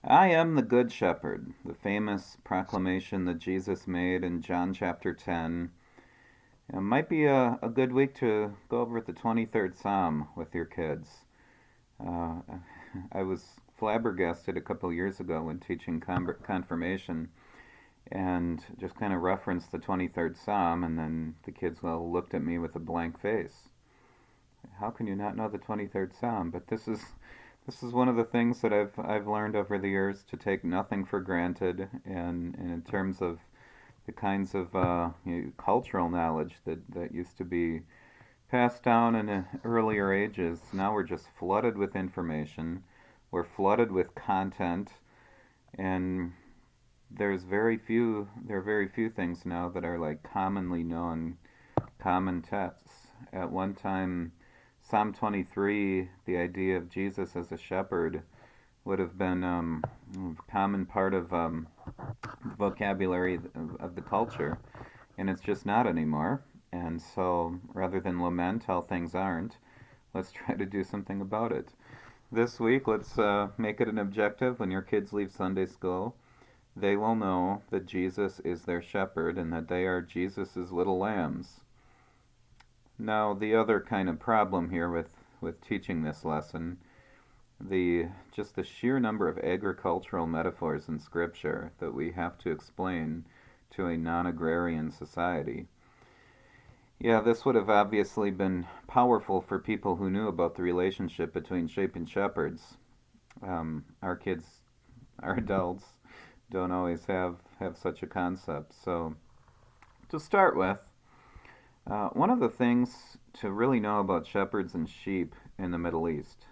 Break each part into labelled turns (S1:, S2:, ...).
S1: I am the Good Shepherd, the famous proclamation that Jesus made in John chapter 10. It might be a good week to go over the 23rd Psalm with your kids. Uh, I was flabbergasted a couple years ago when teaching confirmation and just kind of referenced the 23rd Psalm, and then the kids all looked at me with a blank face. How can you not know the 23rd Psalm? But this is one of the things that I've learned over the years to take nothing for granted, and in terms of the kinds of cultural knowledge that used to be passed down in earlier ages. Now we're just flooded with information. We're flooded with content, and there are very few things now that are like commonly known common texts. At one time, Psalm 23, the idea of Jesus as a shepherd, would have been a common part of vocabulary of the culture, and it's just not anymore. And so, rather than lament how things aren't, let's try to do something about it. This week, let's make it an objective when your kids leave Sunday school. They will know that Jesus is their shepherd and that they are Jesus's little lambs. Now, the other kind of problem here with teaching this lesson, the sheer number of agricultural metaphors in Scripture that we have to explain to a non-agrarian society. Yeah, this would have obviously been powerful for people who knew about the relationship between sheep and shepherds. Our kids, our adults, don't always have such a concept. So, to start with, one of the things to really know about shepherds and sheep in the Middle East,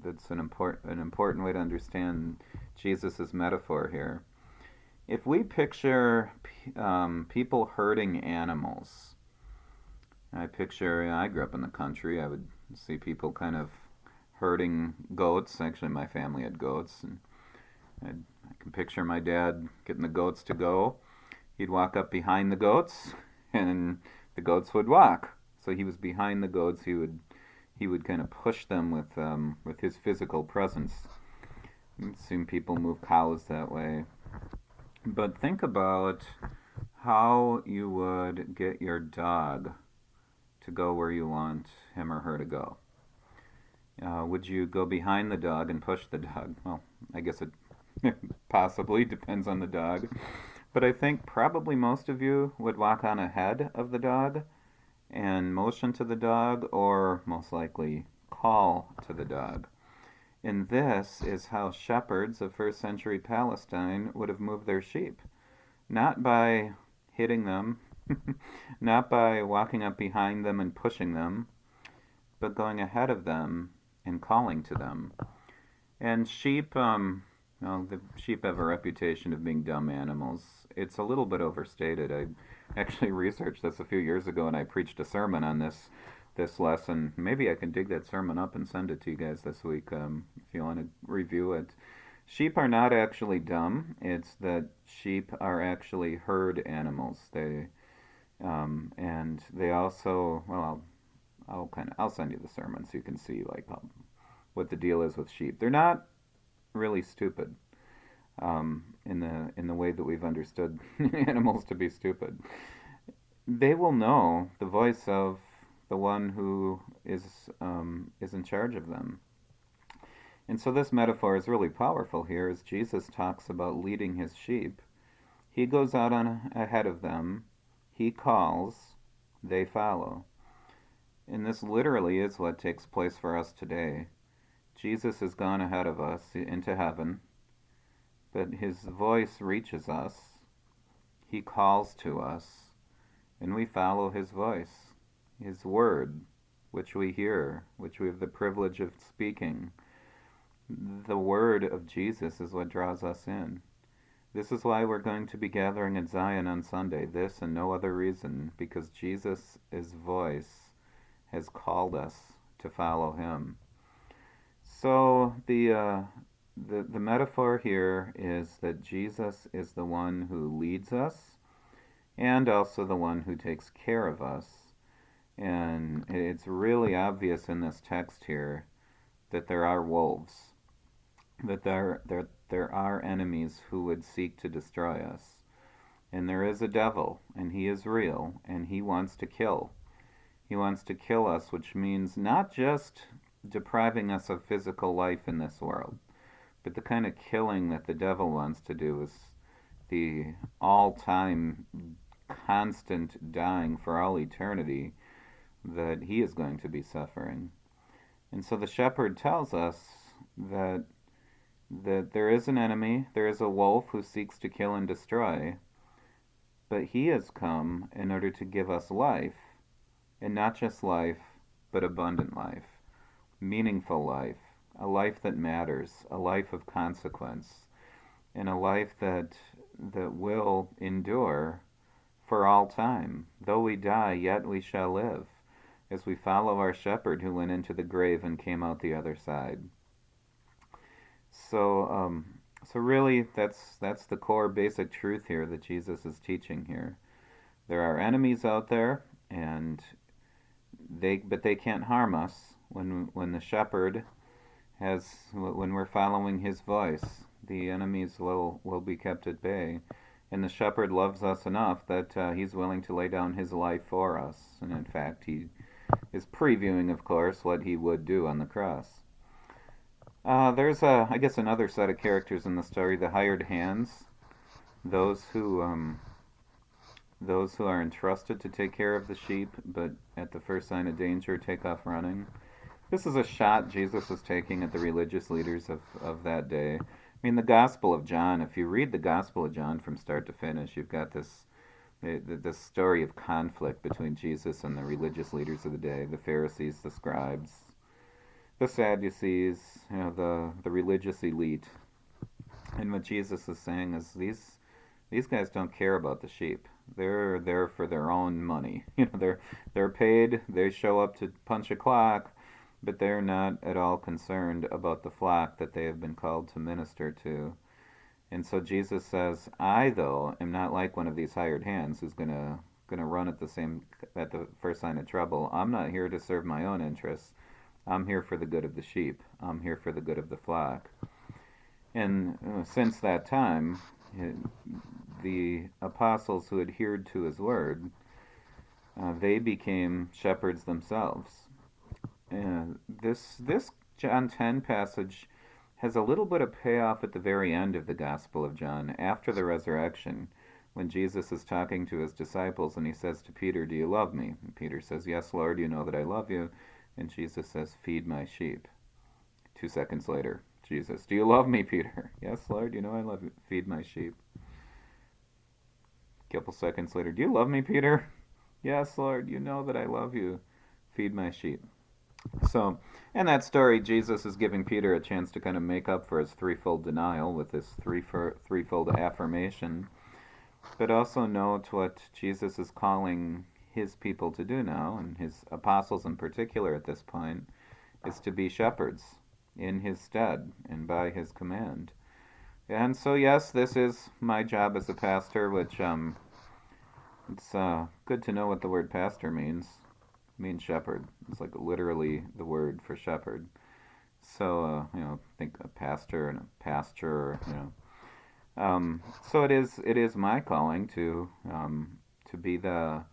S1: that's an important way to understand Jesus' metaphor here. If we picture people herding animals, I grew up in the country. I would see people kind of herding goats. Actually, my family had goats, and I can picture my dad getting the goats to go. He'd walk up behind the goats, and the goats would walk. So he was behind the goats. He would kind of push them with his physical presence. I've seen people move cows that way. But think about how you would get your dog to go where you want him or her to go. Would you go behind the dog and push the dog? Well, I guess it possibly depends on the dog. But I think probably most of you would walk on ahead of the dog and motion to the dog, or most likely call to the dog. And this is how shepherds of first century Palestine would have moved their sheep. Not by hitting them, not by walking up behind them and pushing them, but going ahead of them and calling to them. And sheep, well, the sheep have a reputation of being dumb animals. It's a little bit overstated. I actually researched this a few years ago, and I preached a sermon on this lesson. Maybe I can dig that sermon up and send it to you guys this week if you want to review it. Sheep are not actually dumb. It's that sheep are actually herd animals. And they also, well, I'll send you the sermon so you can see like what the deal is with sheep. They're not really stupid in the way that we've understood animals to be stupid. They will know the voice of the one who is in charge of them. And so this metaphor is really powerful here as Jesus talks about leading his sheep. He goes out on ahead of them, he calls, they follow. And this literally is what takes place for us today. Jesus has gone ahead of us into heaven, but his voice reaches us. He calls to us, and we follow his voice, his word, which we hear, which we have the privilege of speaking. The word of Jesus is what draws us in. This is why we're going to be gathering at Zion on Sunday, this and no other reason, because Jesus' voice has called us to follow him. So the metaphor here is that Jesus is the one who leads us and also the one who takes care of us. And it's really obvious in this text here that there are wolves. that there are enemies who would seek to destroy us. And there is a devil, and he is real, and he wants to kill. He wants to kill us, which means not just depriving us of physical life in this world, but the kind of killing that the devil wants to do is the all time constant dying for all eternity that he is going to be suffering. And so the shepherd tells us that there is an enemy, there is a wolf who seeks to kill and destroy, but he has come in order to give us life, and not just life, but abundant life, meaningful life, a life that matters, a life of consequence, and a life that will endure for all time. Though we die, yet we shall live, as we follow our shepherd who went into the grave and came out the other side. So really, that's the core basic truth here that Jesus is teaching here. There are enemies out there, and but they can't harm us when the shepherd when we're following his voice. The enemies will be kept at bay, and the shepherd loves us enough that he's willing to lay down his life for us. And in fact, he is previewing, of course, what he would do on the cross. There's, I guess, another set of characters in the story: the hired hands, those who are entrusted to take care of the sheep, but at the first sign of danger, take off running. This is a shot Jesus was taking at the religious leaders of that day. I mean, the Gospel of John. If you read the Gospel of John from start to finish, you've got this story of conflict between Jesus and the religious leaders of the day: the Pharisees, the scribes, the Sadducees, the religious elite. And what Jesus is saying is these guys don't care about the sheep. They're there for their own money. They're paid. They show up to punch a clock, but they're not at all concerned about the flock that they have been called to minister to. And so Jesus says, I though am not like one of these hired hands who's gonna run at the first sign of trouble. I'm not here to serve my own interests. I'm here for the good of the sheep. I'm here for the good of the flock. And since that time, the apostles who adhered to his word, they became shepherds themselves. And this John 10 passage has a little bit of payoff at the very end of the Gospel of John, after the resurrection, when Jesus is talking to his disciples and he says to Peter, "Do you love me?" And Peter says, "Yes, Lord, you know that I love you." And Jesus says, "Feed my sheep." 2 seconds later, Jesus, "Do you love me, Peter?" "Yes, Lord, you know I love you. Feed my sheep." A couple seconds later, "Do you love me, Peter?" "Yes, Lord, you know that I love you. Feed my sheep." So, in that story, Jesus is giving Peter a chance to kind of make up for his threefold denial with this threefold affirmation. But also note what Jesus is calling his people to do now, and his apostles in particular at this point, is to be shepherds in his stead and by his command. And so, yes, this is my job as a pastor, which it's good to know what the word pastor means. It means shepherd. It's like literally the word for shepherd. So, think a pastor and a pasture, so it is my calling to be the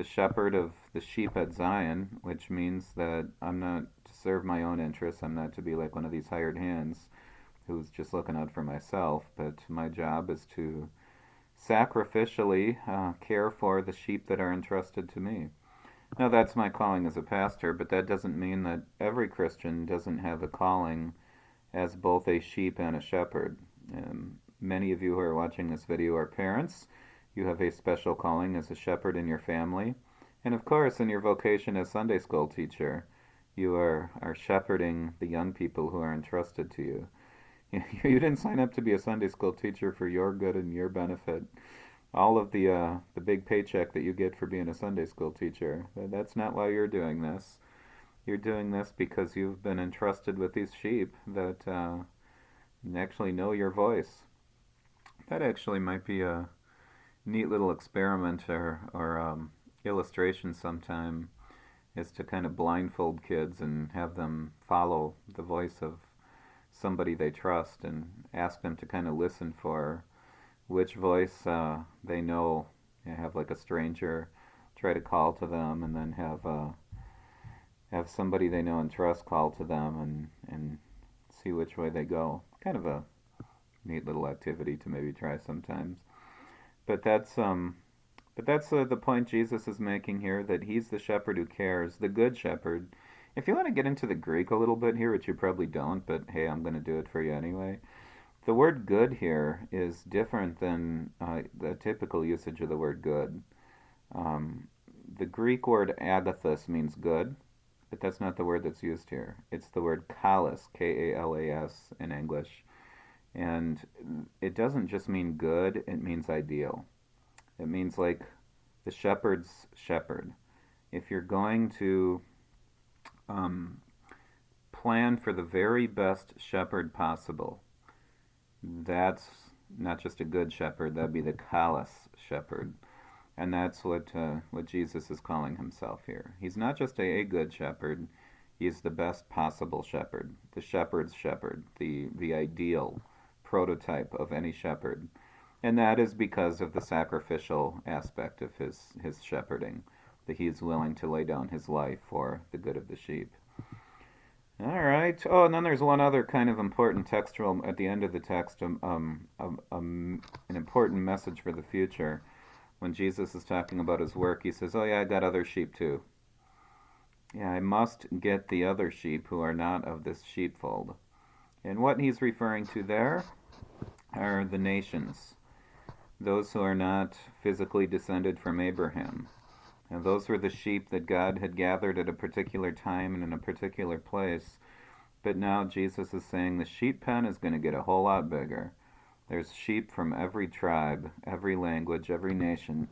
S1: shepherd of the sheep at Zion, which means that I'm not to serve my own interests. I'm not to be like one of these hired hands who's just looking out for myself, but my job is to sacrificially care for the sheep that are entrusted to me. Now, that's my calling as a pastor, but that doesn't mean that every Christian doesn't have a calling as both a sheep and a shepherd. Many of you who are watching this video are parents. You have a special calling as a shepherd in your family. And of course, in your vocation as Sunday school teacher, you are shepherding the young people who are entrusted to you. You didn't sign up to be a Sunday school teacher for your good and your benefit. All of the big paycheck that you get for being a Sunday school teacher, that's not why you're doing this. You're doing this because you've been entrusted with these sheep that actually know your voice. That actually might be a neat little experiment or illustration sometime, is to kind of blindfold kids and have them follow the voice of somebody they trust and ask them to kind of listen for which voice they know. You have like a stranger try to call to them, and then have somebody they know and trust call to them, and see which way they go. Kind of a neat little activity to maybe try sometimes. But that's the point Jesus is making here, that he's the shepherd who cares, the good shepherd. If you want to get into the Greek a little bit here, which you probably don't, but hey, I'm going to do it for you anyway. The word good here is different than the typical usage of the word good. Um, the Greek word agathos means good, but that's not the word that's used here. It's the word kalos, Kalas in English. And it doesn't just mean good, it means ideal. It means like the shepherd's shepherd. If you're going to um, plan for the very best shepherd possible, that's not just a good shepherd, that'd be the kalos shepherd. And that's what Jesus is calling himself here. He's not just a good shepherd, he's the best possible shepherd, the shepherd's shepherd, the ideal prototype of any shepherd. And that is because of the sacrificial aspect of his shepherding, that he is willing to lay down his life for the good of the sheep. All right. Oh, and then there's one other kind of important textual at the end of the text, an important message for the future. When Jesus is talking about his work, he says, "Oh yeah, I got other sheep too. Yeah, I must get the other sheep who are not of this sheepfold." And what he's referring to there are the nations, those who are not physically descended from Abraham. And those were the sheep that God had gathered at a particular time and in a particular place. But now Jesus is saying the sheep pen is going to get a whole lot bigger. There's sheep from every tribe, every language, every nation,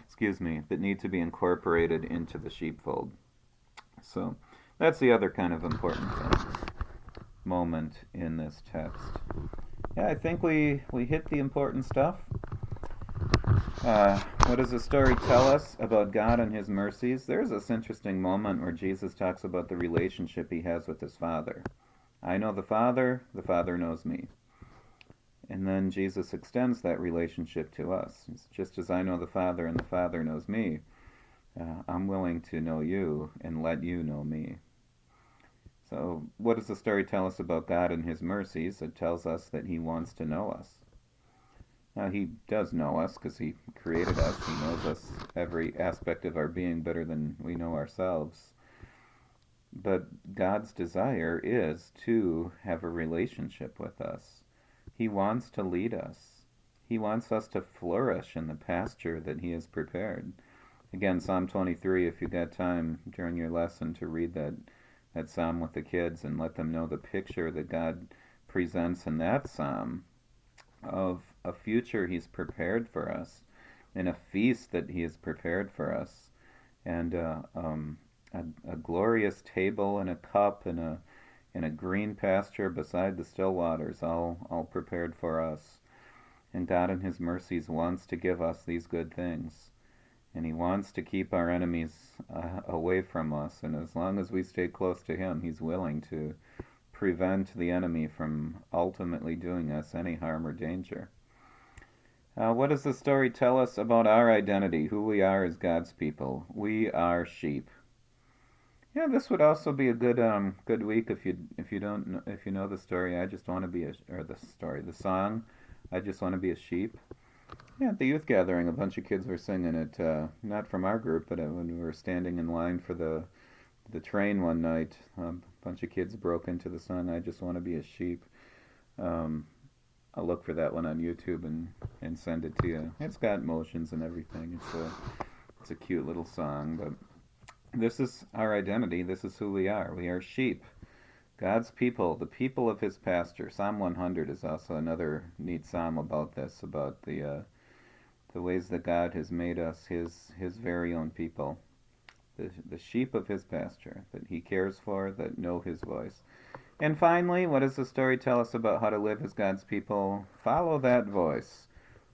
S1: excuse me, that need to be incorporated into the sheepfold. So that's the other kind of important moment in this text. Yeah, I think we hit the important stuff. What does the story tell us about God and his mercies? There's this interesting moment where Jesus talks about the relationship he has with his Father. I know the Father knows me. And then Jesus extends that relationship to us. It's just as I know the Father and the Father knows me, I'm willing to know you and let you know me. So what does the story tell us about God and his mercies? It tells us that he wants to know us. Now, he does know us because he created us. He knows us, every aspect of our being, better than we know ourselves. But God's desire is to have a relationship with us. He wants to lead us. He wants us to flourish in the pasture that he has prepared. Again, Psalm 23, if you got time during your lesson to read that psalm with the kids and let them know the picture that God presents in that psalm of a future he's prepared for us, and a feast that he has prepared for us, and a glorious table and a cup and a green pasture beside the still waters, all prepared for us. And God in his mercies wants to give us these good things. And he wants to keep our enemies away from us. And as long as we stay close to him, he's willing to prevent the enemy from ultimately doing us any harm or danger. What does the story tell us about our identity, who we are as God's people? We are sheep. Yeah, this would also be a good week if you know the story. I just want to be the song. I just want to be a sheep. Yeah, at the youth gathering, a bunch of kids were singing it. Not from our group, but when we were standing in line for the train one night, a bunch of kids broke into the song, I Just Want to Be a Sheep. I'll look for that one on YouTube and send it to you. It's got motions and everything. It's a cute little song, but this is our identity. This is who we are. We are sheep. God's people, the people of his pasture. Psalm 100 is also another neat psalm about this, about the ways that God has made us his very own people. The sheep of his pasture that he cares for, that know his voice. And finally, what does the story tell us about how to live as God's people? Follow that voice.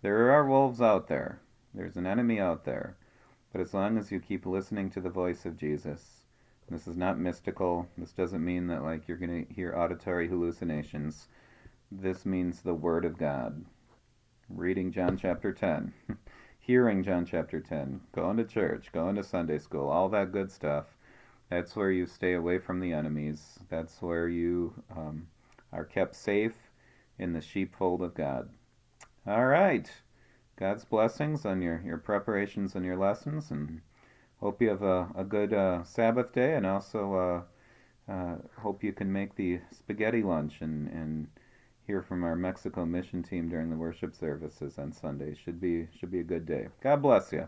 S1: There are wolves out there. There's an enemy out there. But as long as you keep listening to the voice of Jesus, This is not mystical. This doesn't mean that like you're going to hear auditory hallucinations. This means the Word of God. Reading John chapter 10, hearing John chapter 10, going to church, going to Sunday school, all that good stuff. That's where you stay away from the enemies. That's where you are kept safe in the sheepfold of God. All right. God's blessings on your preparations and your lessons, and hope you have a good Sabbath day, and also hope you can make the spaghetti lunch and hear from our Mexico mission team during the worship services on Sunday. Should be a good day. God bless you.